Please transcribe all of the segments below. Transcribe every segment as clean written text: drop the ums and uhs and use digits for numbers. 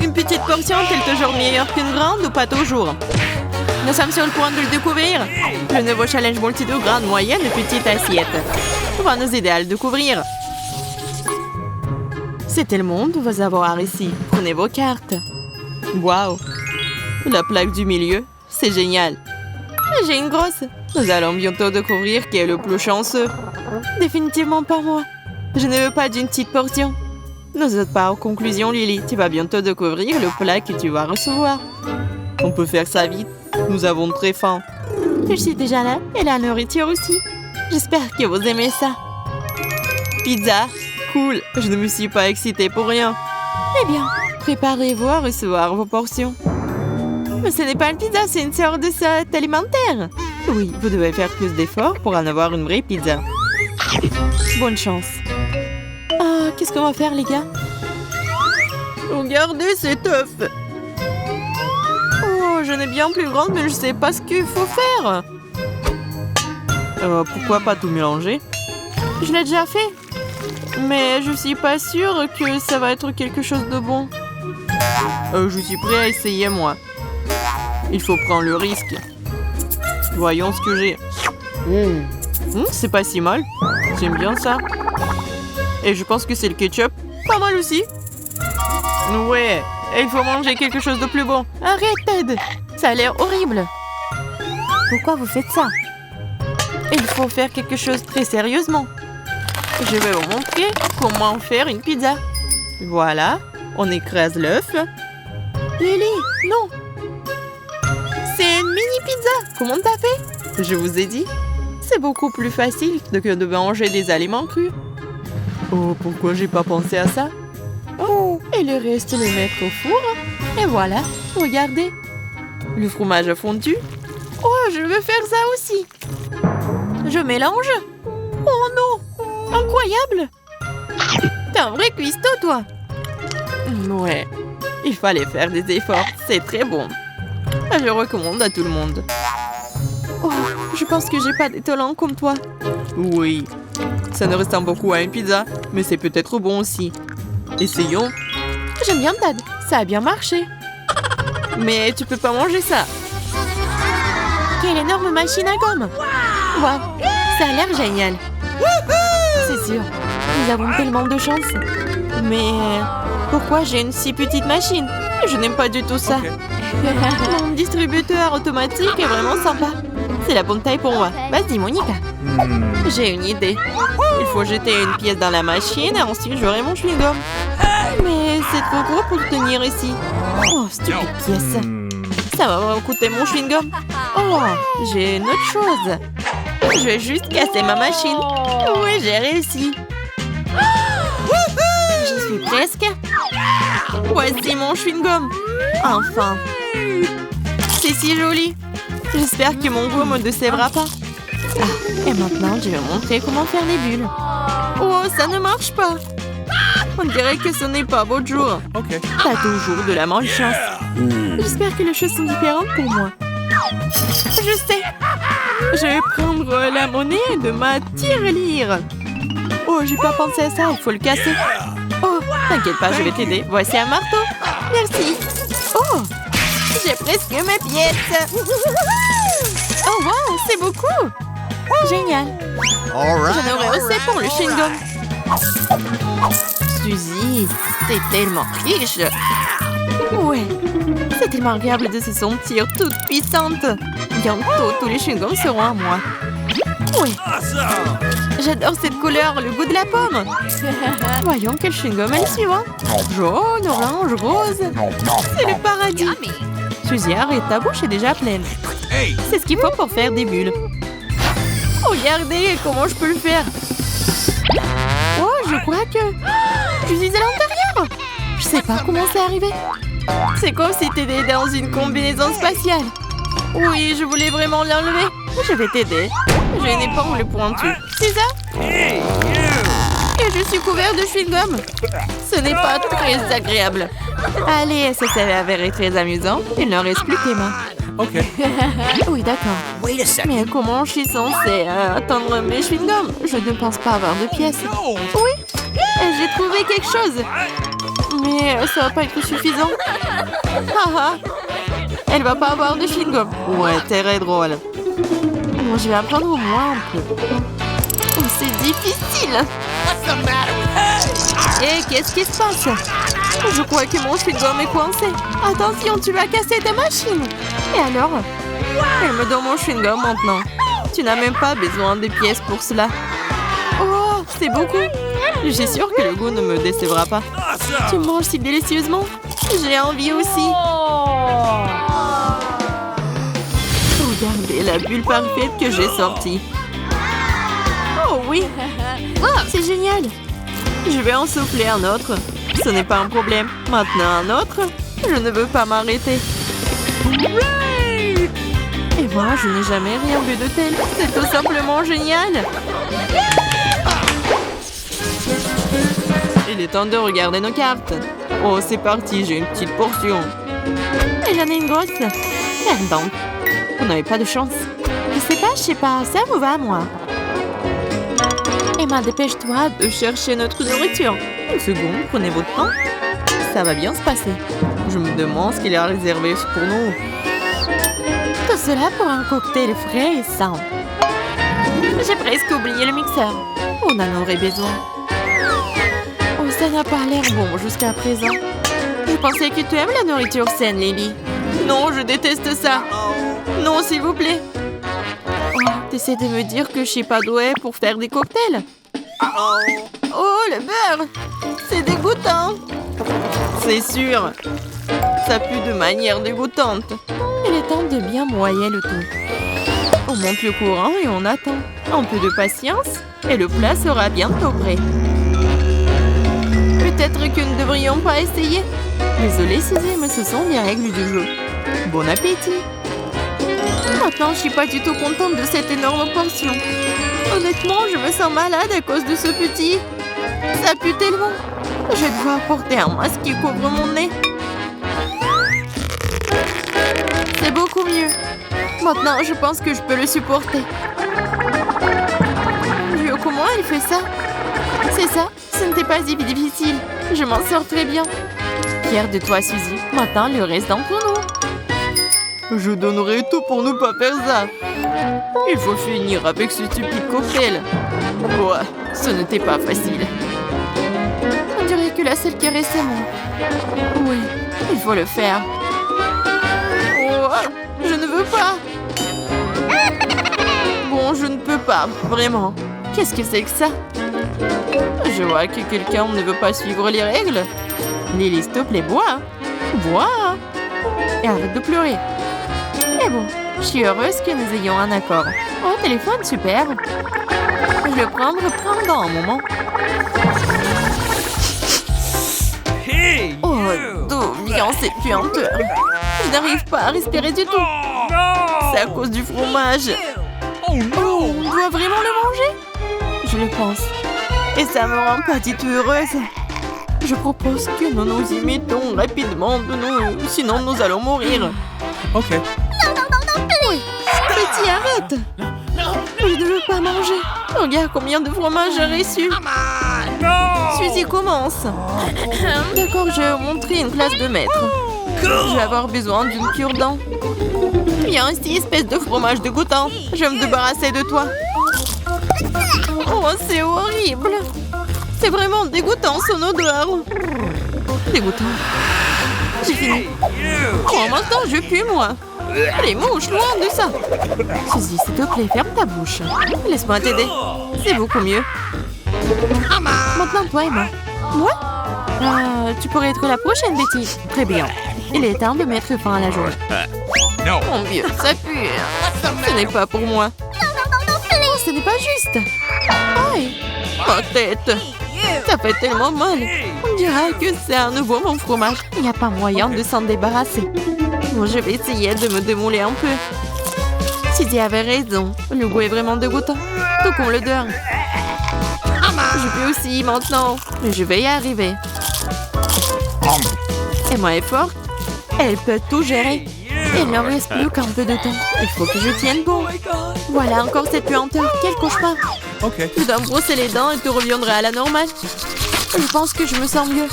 Une petite portion est toujours meilleure qu'une grande ou pas toujours? Nous sommes sur le point de le découvrir. Le nouveau challenge multi-2 grande, moyenne et petite assiette va nous aider à le découvrir. C'était le monde où vous avoir ici. Prenez vos cartes. Waouh! La plaque du milieu, c'est génial. J'ai une grosse. Nous allons bientôt découvrir qui est le plus chanceux. Définitivement pas moi. Je ne veux pas d'une petite portion. Nous autres pas aux conclusions, Lily. Tu vas bientôt découvrir le plat que tu vas recevoir. On peut faire ça vite. Nous avons très faim. Je suis déjà là et la nourriture aussi. J'espère que vous aimez ça. Pizza. Cool. Je ne me suis pas excitée pour rien. Eh bien, préparez-vous à recevoir vos portions. Mais ce n'est pas une pizza, c'est une sorte de salade alimentaire. Oui, vous devez faire plus d'efforts pour en avoir une vraie pizza. Bonne chance. Ah, qu'est-ce qu'on va faire, les gars? Regardez cet œuf. Oh, je n'ai bien plus grande, mais je sais pas ce qu'il faut faire. Pourquoi pas tout mélanger? Je l'ai déjà fait. Mais je suis pas sûre que ça va être quelque chose de bon. Je suis prêt à essayer, moi. Il faut prendre le risque. Voyons ce que j'ai. C'est pas si mal. J'aime bien ça. Et je pense que c'est le ketchup. Pas mal aussi. Ouais. Et il faut manger quelque chose de plus bon. Arrête, Ted. Ça a l'air horrible. Pourquoi vous faites ça? Il faut faire quelque chose très sérieusement. Je vais vous montrer comment faire une pizza. Voilà. On écrase l'œuf. Lily, non. C'est une mini pizza. Comment t'as fait? Je vous ai dit. C'est beaucoup plus facile que de manger des aliments crus. Oh, pourquoi j'ai pas pensé à ça? Oh, et le reste, le mettre au four. Et voilà, regardez. Le fromage fondu. Oh, je veux faire ça aussi. Je mélange. Oh non, incroyable. T'es un vrai cuistot, toi. Ouais, il fallait faire des efforts. C'est très bon. Je recommande à tout le monde. Oh, je pense que j'ai pas des talents comme toi. Oui, ça ne ressemble beaucoup à une pizza, mais c'est peut-être bon aussi. Essayons. J'aime bien Tad, ça a bien marché. Mais tu peux pas manger ça. Quelle énorme machine à gomme. Waouh, ça a l'air génial. C'est sûr, nous avons tellement de chance. Mais pourquoi j'ai une si petite machine? Je n'aime pas du tout ça. Mon distributeur automatique est vraiment sympa. C'est la bonne taille pour moi. Vas-y, Monica. J'ai une idée. Il faut jeter une pièce dans la machine et ensuite j'aurai mon chewing-gum. Mais c'est trop gros pour le tenir ici. Oh, stupide pièce. Ça va me coûter mon chewing-gum. Oh, j'ai une autre chose. Je vais juste casser ma machine. Oui, j'ai réussi. J'y suis presque. Voici mon chewing-gum. Enfin. C'est si joli. J'espère que mon goût me décevra pas. Ah, et maintenant, je vais montrer comment faire les bulles. Oh, ça ne marche pas. On dirait que ce n'est pas votre jour. T'as toujours de la malchance. J'espère que les choses sont différentes pour moi. Je sais. Je vais prendre la monnaie de ma tirelire. Oh, j'ai pas pensé à ça. Il faut le casser. Oh, t'inquiète pas, je vais t'aider. Voici un marteau. Merci. Oh, j'ai presque mes pièces. Oh, wow, c'est beaucoup. Génial. J'en aurais aussi pour le chewing-gum. Suzy, c'est tellement riche. Ouais, c'est tellement agréable de se sentir toute puissante. Bientôt, tous les chewing-gums seront à moi. Oui. J'adore cette couleur, le goût de la pomme. Voyons quel chewing-gum est le suivant. Jaune, orange, rose. C'est le paradis. Suzy, arrête, ta bouche est déjà pleine. C'est ce qu'il faut pour faire des bulles. Regardez comment je peux le faire. Oh, je crois que je suis à l'intérieur. Je sais pas comment c'est arrivé. C'est comme si t'étais dans une combinaison spatiale. Oui, je voulais vraiment l'enlever. Je vais t'aider. J'ai une épingle pointue. C'est ça? Et je suis couvert de chewing-gum. Ce n'est pas très agréable. Allez, ça s'est avéré très amusant. Il ne reste plus que tes mains. Oui, d'accord. Mais comment je suis censée attendre mes chewing-gums? Je ne pense pas avoir de pièces. Oui, j'ai trouvé quelque chose. Mais ça va pas être suffisant. Haha. Elle va pas avoir de chewing-gum. Ouais, très drôle. Bon, je vais apprendre au moins un peu. Oh, c'est difficile. Et qu'est-ce qui se passe? Je crois que mon chewing-gum est coincé. Attention, tu vas casser ta machine. Et alors? Elle me donne mon chewing-gum maintenant. Tu n'as même pas besoin de pièces pour cela. Oh, c'est beaucoup. Je suis sûre que le goût ne me décevra pas. Tu manges si délicieusement. J'ai envie aussi. Regardez la bulle parfaite que j'ai sortie. Oh oui. C'est génial. Je vais en souffler un autre. Ce n'est pas un problème. Maintenant un autre. Je ne veux pas m'arrêter. Et moi, je n'ai jamais rien vu de tel. C'est tout simplement génial. Il est temps de regarder nos cartes. Oh, c'est parti, j'ai une petite portion. Et j'en ai une grosse. Pardon. Vous n'avez pas de chance. Je sais pas, ça vous va, moi. Emma, dépêche-toi de chercher notre nourriture. Une seconde, prenez votre temps. Ça va bien se passer. Je me demande ce qu'il y a réservé pour nous. Tout cela pour un cocktail frais et sain. J'ai presque oublié le mixeur. On en aurait besoin. Oh, ça n'a pas l'air bon jusqu'à présent. Je pensais que tu aimes la nourriture saine, Lily. Non, je déteste ça. Non, s'il vous plaît. Oh, t'essaies de me dire que je suis pas douée pour faire des cocktails? Oh, le beurre! C'est dégoûtant. C'est sûr. Ça pue de manière dégoûtante. Il est temps de bien broyer le tout. On monte le courant et on attend. Un peu de patience et le plat sera bientôt prêt. Peut-être que nous ne devrions pas essayer. Désolée, Suzy, mais ce sont les règles du jeu. Bon appétit. Maintenant, je suis pas du tout contente de cette énorme portion. Honnêtement, je me sens malade à cause de ce petit. Ça pue tellement. Je dois porter un masque qui couvre mon nez. C'est beaucoup mieux. Maintenant, je pense que je peux le supporter. Dieu, comment elle fait ça? C'est ça, ce n'était pas si difficile. Je m'en sors très bien. Fière de toi, Suzy. Maintenant, le reste d'entre nous. Je donnerai tout pour ne pas faire ça. Il faut finir avec ce stupide cocktail. Ouais, ce n'était pas facile. On dirait que la seule qui reste est moi. Oui, il faut le faire. Oh, je ne veux pas. Bon, je ne peux pas, vraiment. Qu'est-ce que c'est que ça? Je vois que quelqu'un ne veut pas suivre les règles. Lily, s'il te plaît, bois. Bois. Et arrête de pleurer. Mais bon, je suis heureuse que nous ayons un accord. Oh, téléphone, super. Je vais le prendre pendant un moment. Oh, d'où vient cette puanteur? Je n'arrive pas à respirer du tout. C'est à cause du fromage. Oh, on doit vraiment le manger? Je le pense. Et ça me rend pas du tout heureuse. Je propose que nous nous y mettons rapidement de nous, sinon nous allons mourir. Ok. Oui, petit, arrête. Je ne veux pas manger. Regarde combien de fromage j'ai reçu. Suzy, commence. D'accord, je vais montrer une classe de maître. Je vais avoir besoin d'une cure-dent. Viens ici, espèce de fromage dégoûtant. Je vais me débarrasser de toi. Oh, c'est horrible. C'est vraiment dégoûtant son odeur. Dégoûtant. J'ai fini. Oh, maintenant je pue, moi. Les mouches, loin de ça. Suzy, s'il te plaît, ferme ta bouche. Laisse-moi t'aider. C'est beaucoup mieux. Maintenant, toi et moi. Moi? Tu pourrais être la prochaine, Betty. Très bien. Il est temps de mettre fin à la journée. Mon Dieu, ça pue. Ce n'est pas pour moi. Oh, ce n'est pas juste. Aïe, ma tête. Ça fait tellement mal. On dirait que c'est à nouveau mon fromage. Il n'y a pas moyen de s'en débarrasser. Bon, je vais essayer de me démouler un peu. Suzy avait raison. Le goût est vraiment dégoûtant. Tout comme l'odeur. Je peux aussi maintenant. Mais je vais y arriver. Emma est forte. Elle peut tout gérer. Il ne reste plus qu'un peu de temps. Il faut que je tienne bon. Voilà encore cette puanteur. Quel cauchemar. Ok. Je dois me brosser les dents et tu reviendras à la normale. Je pense que je me sens mieux.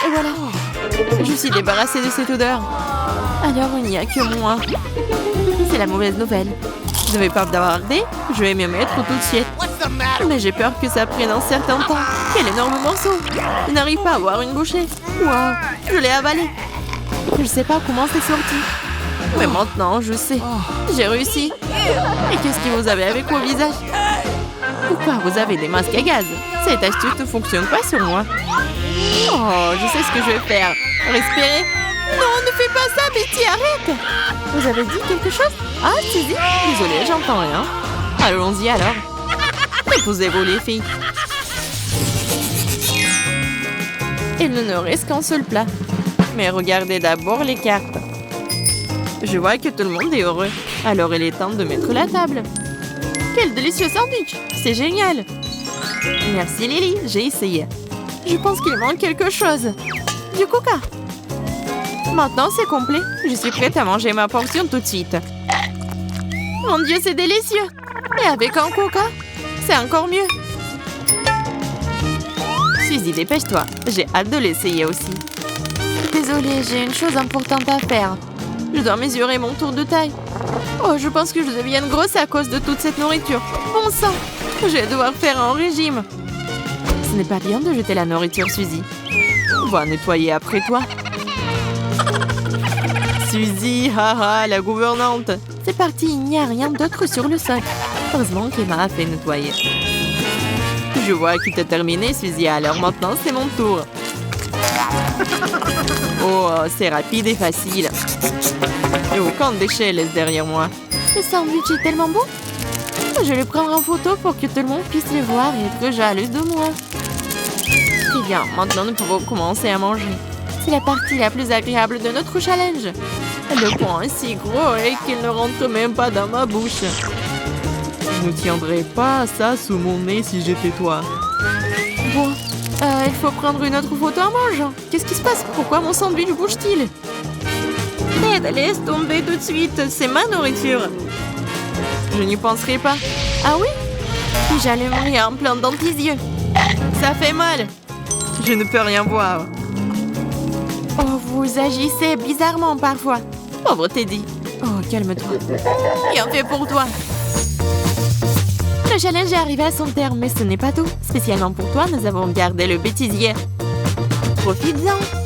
Et voilà. Je suis débarrassée de cette odeur. Alors il n'y a que moi. C'est la mauvaise nouvelle. Je n'avais pas d'abordé, je vais me mettre tout de suite. Mais j'ai peur que ça prenne un certain temps. Quel énorme morceau! Je n'arrive pas à avoir une bouchée. Waouh, je l'ai avalé. Je ne sais pas comment c'est sorti. Mais maintenant, je sais. J'ai réussi. Et qu'est-ce que vous avez avec vos visages? Pourquoi vous avez des masques à gaz? Cette astuce ne fonctionne pas sur moi. Oh, je sais ce que je vais faire. Respirez. Non, ne fais pas ça, Betty, arrête! Vous avez dit quelque chose? Ah, Suzy? Désolée, j'entends rien. Allons-y alors. Déposez-vous les filles. Il ne nous reste qu'un seul plat. Mais regardez d'abord les cartes. Je vois que tout le monde est heureux. Alors il est temps de mettre la table. Quel délicieux sandwich! C'est génial! Merci Lily, j'ai essayé. Je pense qu'il manque quelque chose. Du coca. Maintenant c'est complet. Je suis prête à manger ma portion tout de suite. Mon Dieu, c'est délicieux! Et avec un coca, c'est encore mieux. Suzy, dépêche-toi. J'ai hâte de l'essayer aussi. Désolée, j'ai une chose importante à faire. Je dois mesurer mon tour de taille. Oh, je pense que je deviens grosse à cause de toute cette nourriture. Bon sang! Je vais devoir faire un régime. Ce n'est pas bien de jeter la nourriture, Suzy. Va nettoyer après toi. Suzy, haha, la gouvernante. C'est parti, il n'y a rien d'autre sur le sol. Heureusement qu'Emma a fait nettoyer. Je vois que tu as terminé, Suzy, alors maintenant c'est mon tour. Oh, c'est rapide et facile. Et aucun déchet laisse derrière moi. Le sandwich est tellement beau. Je vais le prendre en photo pour que tout le monde puisse le voir et être jalouse de moi. Très bien, maintenant nous pouvons commencer à manger. C'est la partie la plus agréable de notre challenge. Le pain est si gros et qu'il ne rentre même pas dans ma bouche. Je ne tiendrais pas ça sous mon nez si j'étais toi. Bon, il faut prendre une autre photo en mangeant. Qu'est-ce qui se passe? Pourquoi mon sandwich bouge-t-il? Ted, laisse tomber tout de suite. C'est ma nourriture. Je n'y penserai pas. Ah oui? J'allumerai un plein dans tes yeux. Ça fait mal. Je ne peux rien voir. Oh, vous agissez bizarrement parfois. Pauvre Teddy. Oh, calme-toi. Bien fait pour toi. Le challenge est arrivé à son terme, mais ce n'est pas tout. Spécialement pour toi, nous avons gardé le bêtisier. Profites-en.